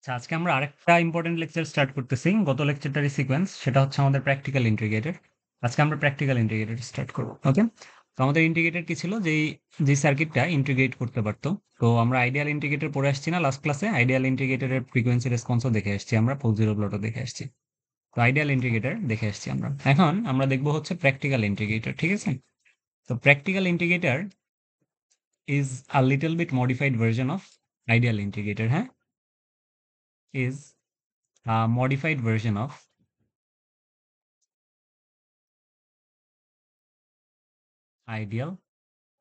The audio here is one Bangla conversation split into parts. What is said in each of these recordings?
আচ্ছা, আজকে আমরা আরেকটা ইম্পর্টেন্ট লেকচার স্টার্ট করতেছি। গত লেকচারটারই সিকোয়েন্স, সেটা হচ্ছে আমাদের প্র্যাকটিক্যাল ইন্টিগ্রেটেড। আজকে আমরা প্র্যাকটিক্যাল ইন্টিগ্রেটেড স্টার্ট করব। ওকে, তো আমাদের ইন্টিগ্রেটেড কি ছিল, যে সার্কিটটা ইন্টিগ্রেট করতে পারতো। তো আমরা আইডিয়াল ইন্টিগ্রেটর পড়ে আসছি না লাস্ট ক্লাসে? আইডিয়াল ইন্টিগ্রেটরের ফ্রিকোয়েন্সি রেসপন্সও দেখে আসছি আমরা, পোল জিরো প্লটও দেখে আসছি। তো আইডিয়াল ইন্টিগ্রেটর দেখে আসছি আমরা। এখন আমরা দেখবো হচ্ছে প্র্যাকটিক্যাল ইন্টিগ্রেটর, ঠিক আছে? তো practical integrator is a little bit modified version of ideal integrator, হ্যাঁ, is modified version of ideal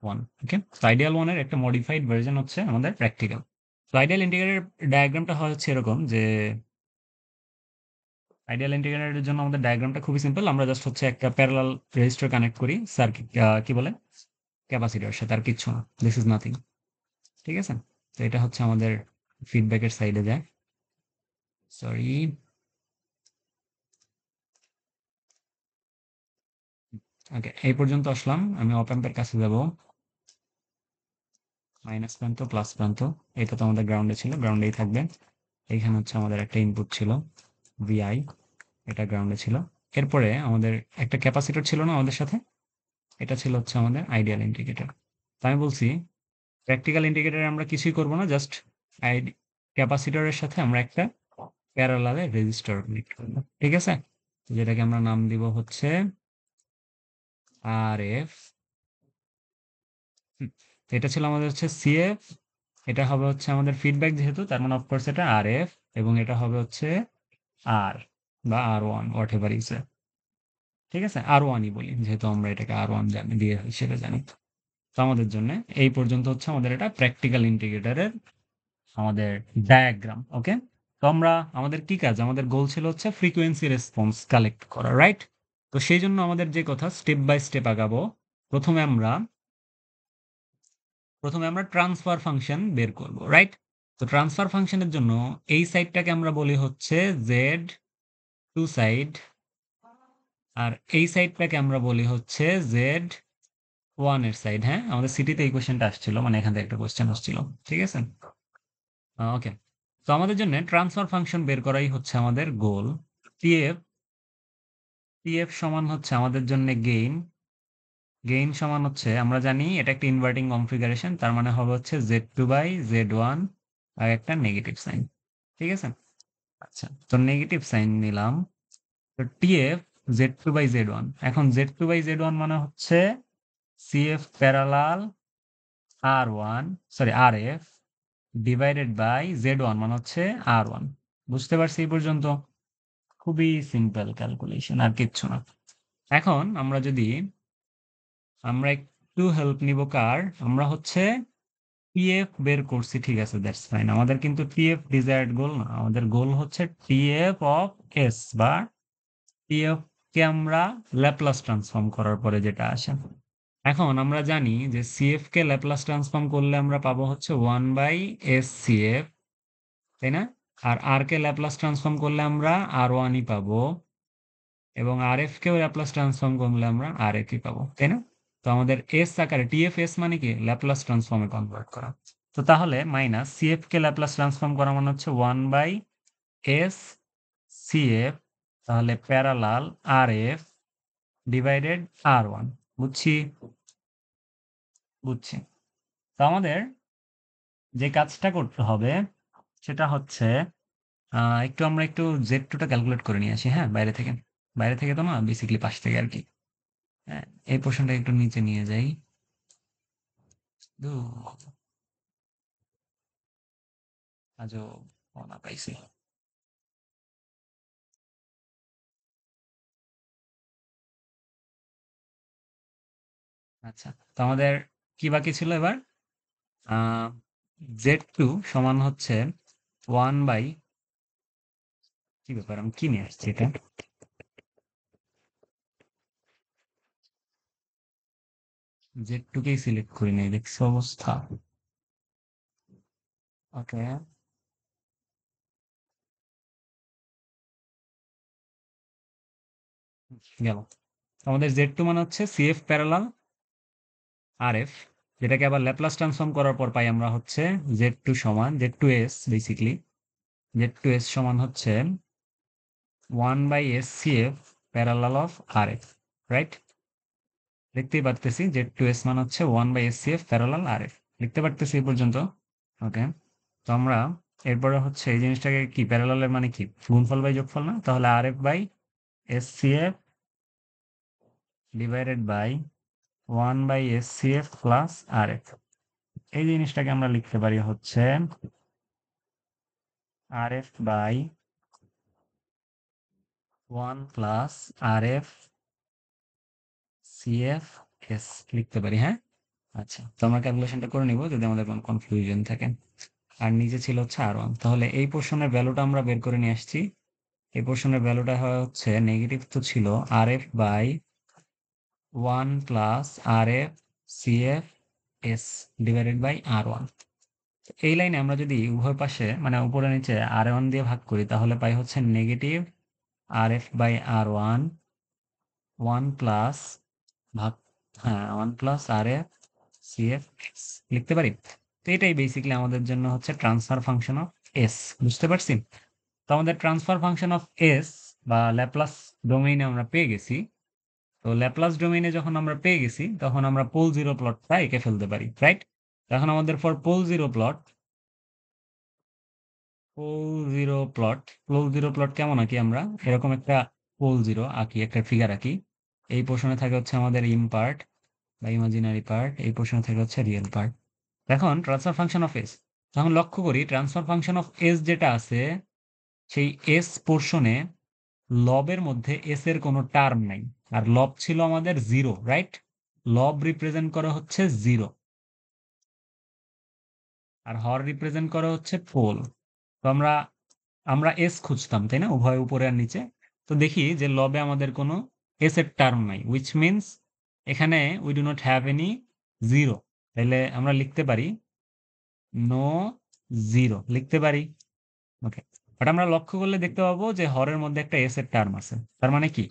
one. Okay, তো আইডিয়াল ওয়ানের একটা মডিফাইড ভার্জন হচ্ছে আমাদের প্র্যাকটিক্যাল। তো আইডিয়াল ইন্টিগ্রেটের ডায়াগ্রামটা হচ্ছে এরকম যে আইডিয়াল ইন্টিগ্রেটের জন্য আমাদের ডায়াগ্রামটা খুবই সিম্পল। আমরা জাস্ট হচ্ছে একটা প্যারালাল রেজিস্টার কানেক্ট করি সার্কিট, কি বলে, ক্যাপাসিটরের সাথে, আর কিচ্ছু না। দিস ইজ নাথিং, ঠিক আছে? তো এটা হচ্ছে আমাদের ফিডব্যাকের সাইডে যায়। সরি, ওকে, এই পর্যন্ত আসলাম। আমি অপ অ্যাম্পের কাছে যাব। মাইনাস প্রান্ত, প্লাস প্রান্ত, এটা তো আমাদের গ্রাউন্ডে ছিল, গ্রাউন্ডেই থাকবে। এইখানে হচ্ছে আমাদের একটা ইনপুট ছিল ভিআই, এটা গ্রাউন্ডে ছিল। এরপরে আমাদের একটা ক্যাপাসিটর ছিল না আমাদের সাথে, এটা ছিল হচ্ছে আমাদের আইডিয়াল ইন্টিগ্রেটর। তো আমি বলছি প্র্যাকটিক্যাল ইন্টিগ্রেটরে আমরা কিছুই করব না, জাস্ট ক্যাপাসিটরের সাথে আমরা একটা প্যারালালে রেজিস্টার কানেক্ট করব, ঠিক আছে? যেটাকে আমরা নাম দিব হচ্ছে আর এফ। এটা ছিল আমাদের হচ্ছে সিএফ, এটা হবে হচ্ছে আমাদের ফিডব্যাক, যেহেতু তার মানে অফকোর্স এটা আর এফ, এবং এটা হবে হচ্ছে আর বা আর ওয়ান, হোয়াট এভার ইজ, ঠিক আছে? আর ওয়ানই বলি, যেহেতু আমরা এটাকে আর ওয়ান জানি, দিয়ে হিসেবে জানি। তো আমাদের জন্য এই পর্যন্ত হচ্ছে আমাদের এটা প্র্যাকটিক্যাল ইন্টিগ্রেটরের আমাদের ডায়াগ্রাম। ওকে, তো আমরা আমাদের কি কাজ, আমাদের গোল ছিল হচ্ছে ফ্রিকোয়েন্সি রেসপন্স কালেক্ট করা, রাইট? তো সেই জন্য আমাদের যে কথা, স্টেপ বাই স্টেপ আগাবো। প্রথমে আমরা ট্রান্সফার ফাংশন বের করব, রাইট? তো ট্রান্সফার ফাংশনের জন্য এই সাইডটাকে আমরা বলি হচ্ছে জেড টু সাইড, আর এই সাইডটাকে আমরা বলি হচ্ছে জেড ওয়ান এর সাইড। হ্যাঁ, আমাদের সিটিতে এই কোশ্চেনটা আসছিল, মানে এখান থেকে একটা কোশ্চেন আসছিল, ঠিক আছে? ওকে, তো আমাদের জন্য ট্রান্সফার ফাংশন বের করাই হচ্ছে আমাদের গোল। টিএফ টিএফ সমান হচ্ছে আমাদের জন্য গেইন। গেইন সমান হচ্ছে, আমরা জানি এটা একটা ইনভার্টিং কনফিগারেশন, তার মানে হবে হচ্ছে Z two by z one আর একটা নেগেটিভ সাইন, ঠিক আছে? আচ্ছা, তো নেগেটিভ সাইন নিলাম। তো TF z two by z one, এখন z two by z one মানে হচ্ছে CF parallel R one, sorry R F divided by z one মানে হচ্ছে আর ওয়ান। বুঝতে পারছি এই পর্যন্ত? খুবই সিম্পল ক্যালকুলেশন, আর কিচ্ছু না। এখন আমরা একটু হেল্প নিব কার, আমরা হচ্ছে টিএফ বের করছি, ঠিক আছে, দ্যাটস ফাইন। আমাদের কিন্তু টিএফ ডিজায়ার্ড গোল না, আমাদের গোল হচ্ছে টিএফ অফ এস, বা টিএফ কে আমরা ল্যাপ্লাস ট্রান্সফর্ম করার পরে যেটা আসে। এখন আমরা জানি যে সিএফ কে ল্যাপ্লাস ট্রান্সফর্ম করলে আমরা পাবো হচ্ছে ওয়ান বাই এস সিএফ, তাই না? আর আর কে ল্যাপ্লাস ট্রান্সফর্ম করলে আমরা আর ওয়ানই পাবো, এবং আর এফ কেও ল্যাপ্লাস ট্রান্সফর্ম করলে আমরা আর এফই পাবো, তাই না? তো আমাদের এস আকারে টিএফ এস মানে কি, ল্যাপ্লাস ট্রান্সফর্মে কনভার্ট করা। তো তাহলে মাইনাস সিএফ কে ল্যাপ্লাস ট্রান্সফর্ম করা মানে হচ্ছে ওয়ান বাই এস সিএফ, তাহলে প্যারালাল আর এফ ডিভাইডেড আর ওয়ান। বুঝছি? বুঝছি। তো আমাদের যে কাজটা করতে হবে সেটা হচ্ছে আমরা একটু জেড টুটা ক্যালকুলেট করে নিয়ে আসি, হ্যাঁ, বাইরে থেকে তো না, বেসিক্যালি পাশ থেকে আর কি। হ্যাঁ, এই পোর্শনটা একটু নিচে নিয়ে যাই। আজও না পাইছি। আচ্ছা, তো আমাদের কি বাকি ছিল এবার? জেড টু সমান হচ্ছে ওয়ান বাই, কি ব্যাপার, আমি কি নিয়ে আসছি এটা? জেড টুকেই সিলেক্ট করি নাই, দেখছি অবস্থা। ওকে, গেল। আমাদের জেড টু মানে হচ্ছে সিএফ প্যারালাল আর এফ, যেটাকে আবার ল্যাপ্লাস ট্রান্সফর্ম করার পর পাই আমরা হচ্ছে জেড টু সমান Z two S basically, Z2S সমান হচ্ছে 1/SCF parallel of RF, right? লিখতেই পারতেছি Z2S মান হচ্ছে 1/SCF প্যারালাল RF, লিখতে পারতেছি এই পর্যন্ত। ওকে, তো আমরা এরপরে হচ্ছে এই জিনিসটাকে কি, প্যারালালের মানে কি, গুণফল বাই যোগফল না? তাহলে RF by SCF divided by 1/SCF plus RF, এই জিনিসটাকে আমরা লিখতে পারি হচ্ছে RF by 1 plus RF CF S লিখতে পারি, হ্যাঁ? আচ্ছা, তো আমরা ক্যালকুলেশনটা করে নিব যদি আমাদের কোনো কনফিউশন থাকে। আর নিচে ছিল হচ্ছে R1, তাহলে এই পোর্শনের ভ্যালুটা আমরা বের করে নিয়ে আসছি। এই পোর্শনের ভ্যালুটা হয় হচ্ছে নেগেটিভ, তো ছিল RF by 1 plus RF CF S divided by R1। এই লাইনে আমরা যদি উভয় পাশে মানে উপরে নিচে R1 দিয়ে ভাগ করি তাহলে পাই হচ্ছে negative RF by R1 1 plus ভাগ, হ্যাঁ 1 প্লাস RF CF S লিখতে পারি। তো এটাই বেসিক্যালি আমাদের জন্য হচ্ছে ট্রান্সফার ফাংশন অফ S, বুঝতে পারছি? তো আমাদের ট্রান্সফার ফাংশন অফ S বা ল্যাপ্লাস ডোমেইনে আমরা পেয়ে গেছি। তো ল্যাপ্লাস ডোমেইনে যখন আমরা পেয়ে গেছি তখন আমরা পোল জিরো প্লটটা এঁকে ফেলতে পারি, রাইট? এখন আমাদের for pole zero plot, pole zero plot কেমন আঁকি আমরা? এরকম একটা পোল জিরো আঁকি, একটা ফিগার আঁকি। এই পোর্শনে থাকে হচ্ছে আমাদের ইমপার্ট বা ইমাজিনারি পার্ট, এই পোর্শনে থাকে হচ্ছে রিয়েল পার্ট। এখন ট্রান্সফার ফাংশন অফ এস, তখন লক্ষ্য করি ট্রান্সফার ফাংশন অফ এস যেটা আছে সেই এস পোর্শনে লবের মধ্যে এস এর কোনো টার্ম নাই, আর লব ছিল আমাদের জিরো, রাইট? লব রিপ্রেজেন্ট করা হচ্ছে জিরো, আর হর রিপ্রেজেন্ট করা হচ্ছে পোল। তো আমরা আমরা এস খুঁজতাম, তাই না, উভয় উপরে আর নিচে। তো দেখি যে লবে আমাদের কোনো এস এর টার্ম নাই, উইচ মিনস এখানে we do not have any zero. তাহলে আমরা লিখতে পারি নো জিরো, লিখতে পারি। ওকে, বাট আমরা লক্ষ্য করলে দেখতে পাবো যে হরের মধ্যে একটা এস এর টার্ম আছে। তার মানে কি,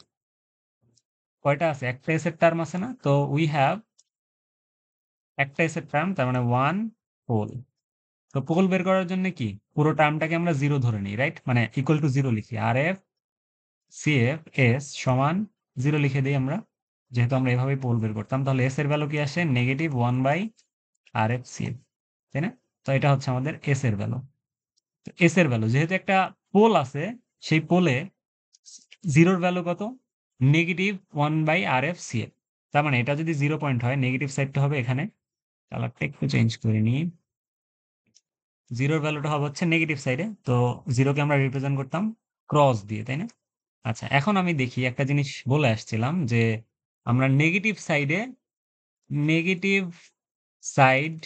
কয়টা আছে? একটা এস এর টার্ম আছে না? তো উই হ্যাভ একটা এস এর টার্ম, তার মানে ওয়ান পোল। তো পোল বের করার জন্য কি, পুরো টার্মটাকে আমরা জিরো ধরে নিই, রাইট? মানে ইকুয়াল টু জিরো লিখি, আর এফ সিএফ এস সমান জিরো লিখে দিই আমরা, যেহেতু আমরা এভাবেই পোল বের করতাম। তাহলে এস এর ভ্যালু কি আসে? নেগেটিভ 1/RF CF, তাই না? তো এটা হচ্ছে আমাদের এস এর ভ্যালু। তো এস এর ভ্যালু যেহেতু একটা পোল আছে, সেই পোলে জিরোর ভ্যালু কত? Negative 1/RF CF। তার মানে এটা যদি 0 পয়েন্ট হয়, নেগেটিভ সাইডটা হবে এখানে। কালারটা একটু চেঞ্জ করে নিই। জিরোর ভ্যালুটা হবে হচ্ছে নেগেটিভ সাইডে, তো জিরোকে আমরা রিপ্রেজেন্ট করতাম ক্রস দিয়ে, তাই না? আচ্ছা, এখন আমি দেখি একটা জিনিস বলে আসছিলাম যে আমরা negative side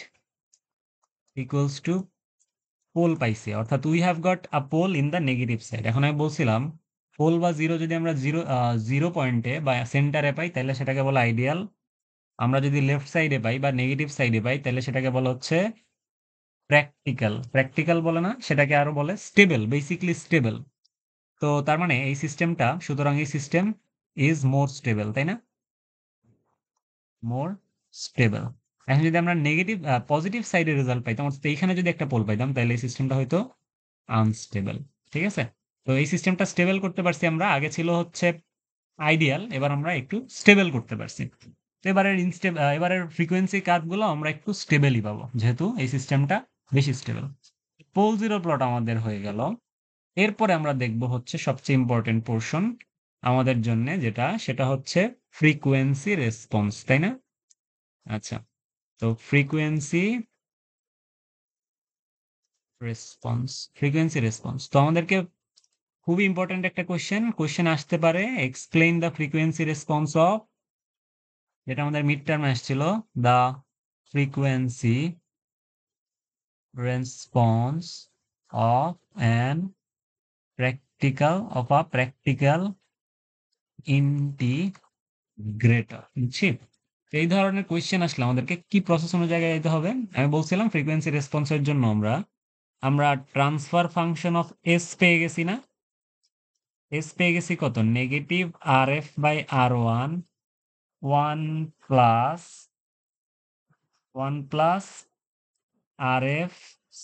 equals to pole পাইছি, অর্থাৎ we have got a pole in the negative side. এখন আমি বলছিলাম পোল বা জিরো যদি আমরা জিরো পয়েন্টে বা সেন্টারে পাই তাহলে সেটাকে বলা আইডিয়াল। আমরা যদি লেফট সাইডে পাই বা নেগেটিভ সাইডে পাই তাহলে সেটাকে বলা হচ্ছে প্র্যাকটিক্যাল। প্র্যাকটিক্যাল বলে না, সেটাকে আরো বলে স্টেবল, বেসিকলি স্টেবল। তো তার মানে এই সিস্টেমটা, সুতরাং এই সিস্টেম ইজ মোর স্টেবল, তাই না? মোর স্টেবল। এখন যদি আমরা নেগেটিভ পজিটিভ সাইডের রেজাল্ট পাইতাম, অর্থাৎ এইখানে যদি একটা পোল পাইতাম তাহলে এই সিস্টেমটা হয়তো আনস্টেবল। ঠিক আছে? তো এই সিস্টেমটা স্টেবল করতে পারছি আমরা, আগে ছিল হচ্ছে আইডিয়াল, এবার আমরা একটু স্টেবল করতে পারছি। তো এবারের ফ্রিকোয়েন্সি কার্ভগুলো আমরা একটু স্টেবলই পাবো, যেহেতু এই সিস্টেমটা বেশি স্টেবল। পোল জিরো প্লট আমাদের হয়ে গেল। এরপরে আমরা দেখব হচ্ছে সবচেয়ে ইম্পর্টেন্ট পোর্শন আমাদের জন্য, যেটা সেটা হচ্ছে ফ্রিকোয়েন্সি রেসপন্স, তাই না? আচ্ছা, তো ফ্রিকোয়েন্সি রেসপন্স তো আমাদেরকে খুবই ইম্পর্টেন্ট একটা কোশ্চেন আসতে পারে, explain the frequency response of, যেটা আমাদের মিড টার্মে আসছিল, the frequency response of an practical integrator, বুঝছি? এই ধরনের কোয়েশ্চেন আসলে আমাদেরকে কি প্রসেস অনুযায়ী যেতে হবে? আমি বলছিলাম ফ্রিকোয়েন্সি রেসপন্সের জন্য আমরা ট্রান্সফার ফাংশন অফ এস পেয়ে গেছি না? এস পেয়ে গেছি কত? Negative RF by R1 1 plus 1 plus RF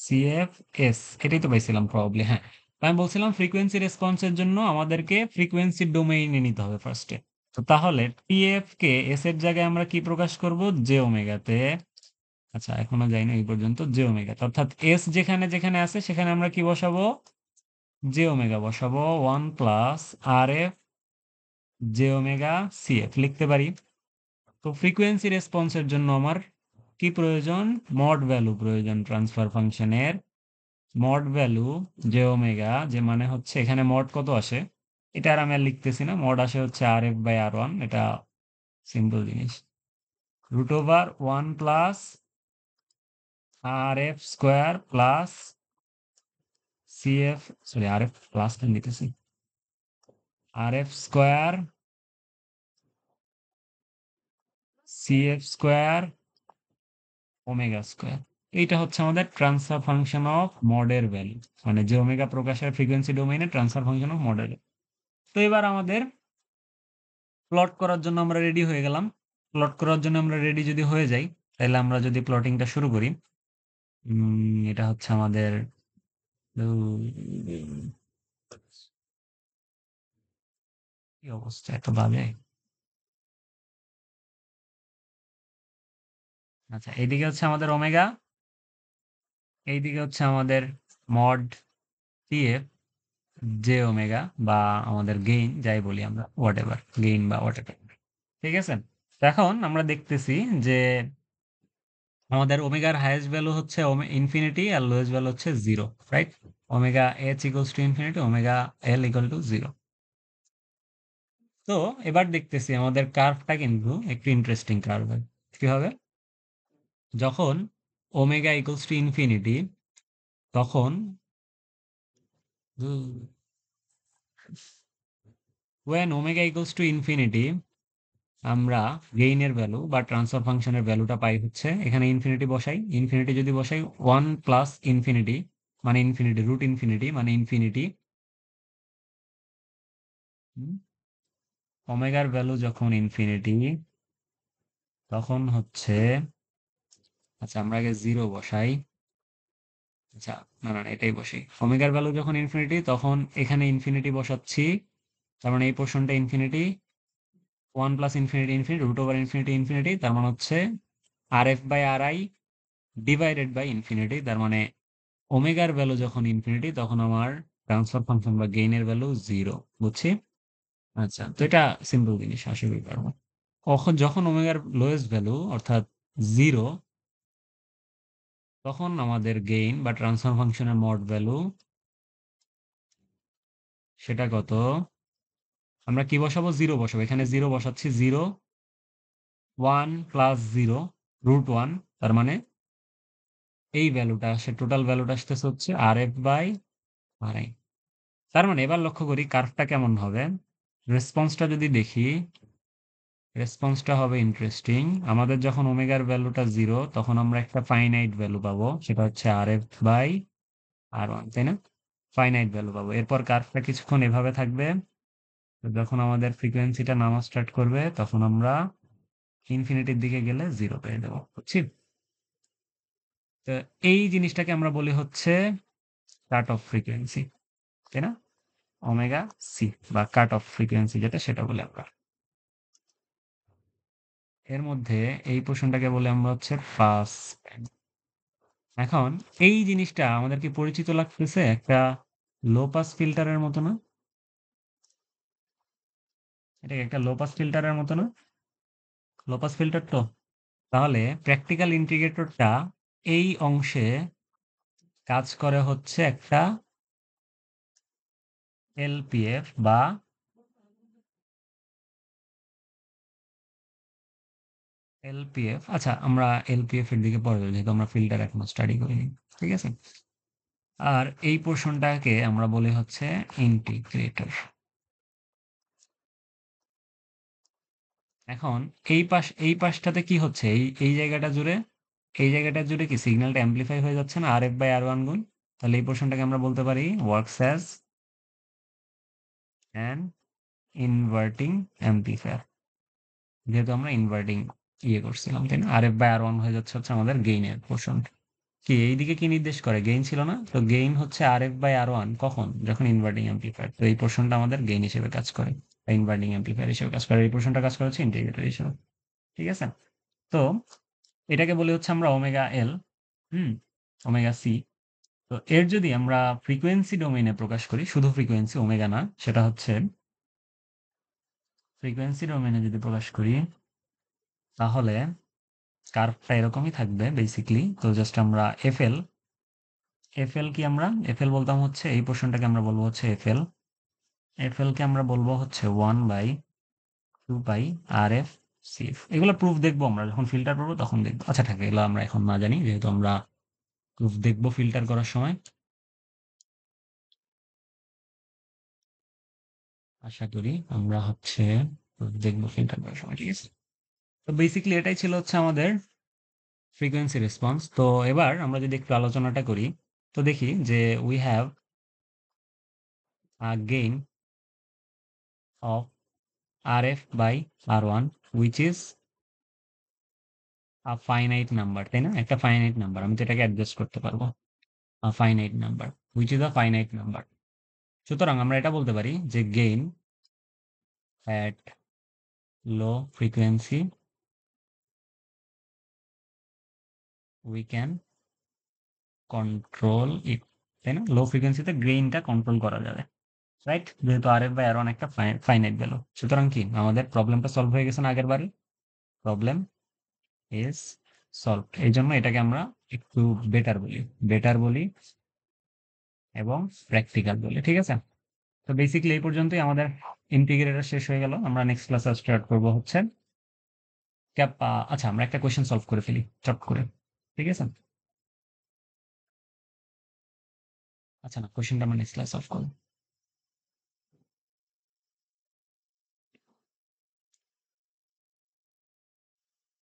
CF S, এটাই তো পাইছিলাম প্রবাবলি, হ্যাঁ। আমি বলছিলাম ফ্রিকোয়েন্সি রেসপন্সের জন্য আমাদেরকে ফ্রিকোয়েন্সি ডোমেইনে নিতে হবে ফার্স্টে। তো তাহলে টিএফ কে এস এর জায়গায় আমরা কি প্রকাশ করব? জে ওমেগাতে। আচ্ছা, এখনো যাইনি এই পর্যন্ত, জে ওমেগাতে। অর্থাৎ এস যেখানে যেখানে আছে সেখানে আমরা কি বসাবো? জে ওমেগা বসাবো। 1 plus R F j omega C F লিখতে পারি। তো ফ্রিকোয়েন্সি রেসপন্সের জন্য আমার কি প্রয়োজন? মড ভ্যালু প্রয়োজন ট্রান্সফার ফাংশনের। মড ভ্যালু জে ওমেগা, যে মানে হচ্ছে এখানে মড কত আসে এটা আর আমি আর লিখতেছি না, মড আসে হচ্ছে R F by R one. এটা সিম্পল জিনিস, root over 1 plus R F square plus C F, sorry R F plus নিতেছি, R F square C F square omega square. এইটা হচ্ছে আমাদের ট্রান্সফার ফাংশন অফ মডের ভ্যালু, মানে যে ওমেগা প্রকাশের ফ্রিকোয়েন্সি ডোমেইনে ট্রান্সফার ফাংশন অফ মডেল। তো এবার আমাদের প্লট করার জন্য আমরা রেডি হয়ে গেলাম। প্লট করার জন্য আমরা রেডি যদি হয়ে যাই, তাহলে আমরা যদি প্লটিংটা শুরু করি, এটা হচ্ছে আমাদের কি অবস্থা, এত বাজে। আচ্ছা, এইদিকে হচ্ছে আমাদের ওমেগা, এইদিকে হচ্ছে আমাদের মড টিএফ জে ওমেগা, বা আমাদের গেইন যাই বলি আমরা, হোয়াট এভার গেইন বা হোয়াট এভার। ঠিক আছে, তো এখন আমরা দেখতেছি যে আমাদের ওমেগার হাইয়েস্ট ভ্যালু হচ্ছে ইনফিনিটি আর লোয়েস্ট ভ্যালু হচ্ছে zero, right? Omega H equals to infinity, omega L equal to zero. তো এবার দেখতেছি আমাদের কার্ভটা কিন্তু একটু ইন্টারেস্টিং কার্ভ। কি হবে? যখন ওমেগা ইকুয়ালস টু ইনফিনিটি, তখন when omega equals to infinity আমরা গেইনের ভ্যালু বা ট্রান্সফার ফাংশনের ভ্যালুটা পাই হচ্ছে, এখানে ইনফিনিটি বসাই। ইনফিনিটি যদি বসাই 1 প্লাস ইনফিনিটি মানে ইনফিনিটি, রুট ইনফিনিটি মানে ইনফিনিটি, ওমেগার ভ্যালু যখন ইনফিনিটি তখন হচ্ছে, আচ্ছা আমরা আগে জিরো বসাই। আচ্ছা, না না না, এটাই বসাই। ওমেগার ভ্যালু যখন ইনফিনিটি তখন এখানে ইনফিনিটি বসাচ্ছি, তার মানে এই পোর্শনটা infinity. 1 plus infinity infinity, root over infinity infinity, তার মানে হচ্ছে R F by R I divided by infinity. তার মানে ওমেগার ভ্যালু যখন ইনফিনিটি তখন আমার ট্রান্সফার ফাংশন বা গেইনের ভ্যালু জিরো। বুঝছি? আচ্ছা, তো এটা সিম্পল জিনিস, আসলেই পারবো। যখন ওমেগার লোয়েস্ট ভ্যালু অর্থাৎ জিরো, তখন আমাদের গেইন বা ট্রান্সফার ফাংশনের মড ভ্যালু সেটা কত? আমরা কি বসাবো? জিরো বসাবো। এখানে জিরো বসাচ্ছি, zero 1 plus zero root one, তার মানে এই ভ্যালুটা আসে, টোটাল ভ্যালুটা আসতেছে হচ্ছে R F by R I. তার মানে এবার লক্ষ্য করি কার্ভটা কেমন হবে। রেসপন্সটা যদি দেখি, রেসপন্সটা হবে ইন্টারেস্টিং। আমাদের যখন ওমেগার ভ্যালুটা জিরো তখন আমরা একটা ফাইনাইট ভ্যালু পাবো, সেটা হচ্ছে R F by R one, তাই না? ফাইনাইট ভ্যালু পাবো। এরপর কার্ভটা কিছুক্ষণ এভাবে থাকবে। তো যখন আমাদের ফ্রিকোয়েন্সিটা নামা স্টার্ট করবে তখন আমরা ইনফিনিটির দিকে গেলে জিরো পেয়ে যাবো। বুঝছি? তো এই জিনিসটাকে আমরা বলি হচ্ছে কাট অফ ফ্রিকোয়েন্সি, তাই না? ওমেগা সি বা কাট অফ ফ্রিকোয়েন্সি যেটা, সেটা বলি আমরা। এর মধ্যে এই পোর্শনটাকে বলে আমরা হচ্ছে পাস ব্যান্ড। এখন এই জিনিসটা আমাদের কি পরিচিত লাগতেছে? একটা লো পাস ফিল্টারের মতো না? এটা কি একটা লো পাস ফিল্টারের মতো না? লো পাস ফিল্টার তো। তাহলে প্র্যাকটিক্যাল ইন্টিগ্রেটরটা এই অংশে কাজ করে হচ্ছে একটা এলপিএফ বা এলপিএফ। আচ্ছা, আমরা এলপিএফ এর দিকে পরে যাবো, যেহেতু আমরা ফিল্টার এখনো স্টাডি করিনি। ঠিক আছে, আর এই পোর্শনটাকে আমরা বলি হচ্ছে ইন্টিগ্রেটর। এখন এই পাশটাতে কি হচ্ছে? এই জায়গাটা জুড়ে, এই জায়গাটা জুড়ে কি সিগন্যালটা অ্যাম্প্লিফাই হয়ে যাচ্ছে না আর এফ বাই আর ওয়ান গুণ? তাহলে এই পোর্শনটাকে আমরা বলতে পারি works as an inverting amplifier, যেহেতু আমরা ইনভার্টিং করছিলাম, তাই না? আর এফ বাই আর ওয়ান হয়ে যাচ্ছে হচ্ছে আমাদের গেইনের পোর্শন। কি এইদিকে কি নির্দেশ করে? গেইন ছিল না? তো গেইন হচ্ছে RF বাই R1 কখন? যখন ইনভার্টিং অ্যাম্প্লিফায়ার। তো এই পোর্শনটা আমাদের গেইন হিসেবে কাজ করে বা ইনভার্টিং অ্যাম্প্লিফায়ার হিসেবে কাজ করে। এই পোর্শনটা কাজ করে হচ্ছে ইন্টিগ্রেটর হিসেবে। ঠিক আছে? তো এটাকে বলি হচ্ছে আমরা ওমেগা এল, ওমেগা সি। তো এর যদি আমরা ফ্রিকোয়েন্সি ডোমেইনে প্রকাশ করি, শুধু ফ্রিকোয়েন্সি, ওমেগা না, সেটা হচ্ছে ফ্রিকোয়েন্সি ডোমেইনে যদি প্রকাশ করি তাহলে কার্ভটা এরকমই থাকবে বেসিক্যালি। তো জাস্ট আমরা এফএল কি আমরা এফএল বলতাম হচ্ছে এই পোর্শনটাকে আমরা বলবো হচ্ছে এফএল কে আমরা বলবো হচ্ছে 1/2 পাই RF CF। এগুলো প্রুফ দেখবো আমরা যখন ফিল্টার করবো তখন দেখবো। আচ্ছা থাকে, এগুলো আমরা এখন না জানি, যেহেতু আমরা প্রুফ দেখবো ফিল্টার করার সময়। আশা করি আমরা হচ্ছে proof দেখবো ফিল্টার করার সময়। ঠিক আছে? তো বেসিক্যালি এটাই ছিল হচ্ছে আমাদের ফ্রিকোয়েন্সি রেসপন্স। তো এবার আমরা যদি একটু আলোচনাটা করি, তো দেখি যে we have a gain of RF by R1 which is a finite number, তাই না? একটা ফাইনাইট নাম্বার, আমি তো এটাকে অ্যাডজাস্ট করতে পারবো। a finite number which is a finite number। সুতরাং আমরা এটা বলতে পারি যে gain at low frequency we can control it, তাই না? লো ফ্রিকোয়েন্সিতে গেইনটা কন্ট্রোল করা যাবে, রাইট? যেহেতু RF বাই R1 একটা ফাইনাইট ভ্যালু, সুতরাং কি আমাদের প্রবলেমটা সলভ হয়ে গেছে না আগের বারে? Problem is solved. এই জন্য এটাকে আমরা একটু বেটার বলি এবং প্র্যাকটিক্যাল বলি। ঠিক আছে? তো বেসিক্যালি এই পর্যন্তই আমাদের ইন্টিগ্রেটর শেষ হয়ে গেল। আমরা নেক্সট ক্লাসে স্টার্ট করব হচ্ছে আচ্ছা আমরা একটা কোয়েশ্চেন সলভ করে ফেলি চট করে। ঠিক আছে? আচ্ছা না, কোয়েশ্চেনটা আমরা নেক্সট ক্লাস সলভ করব।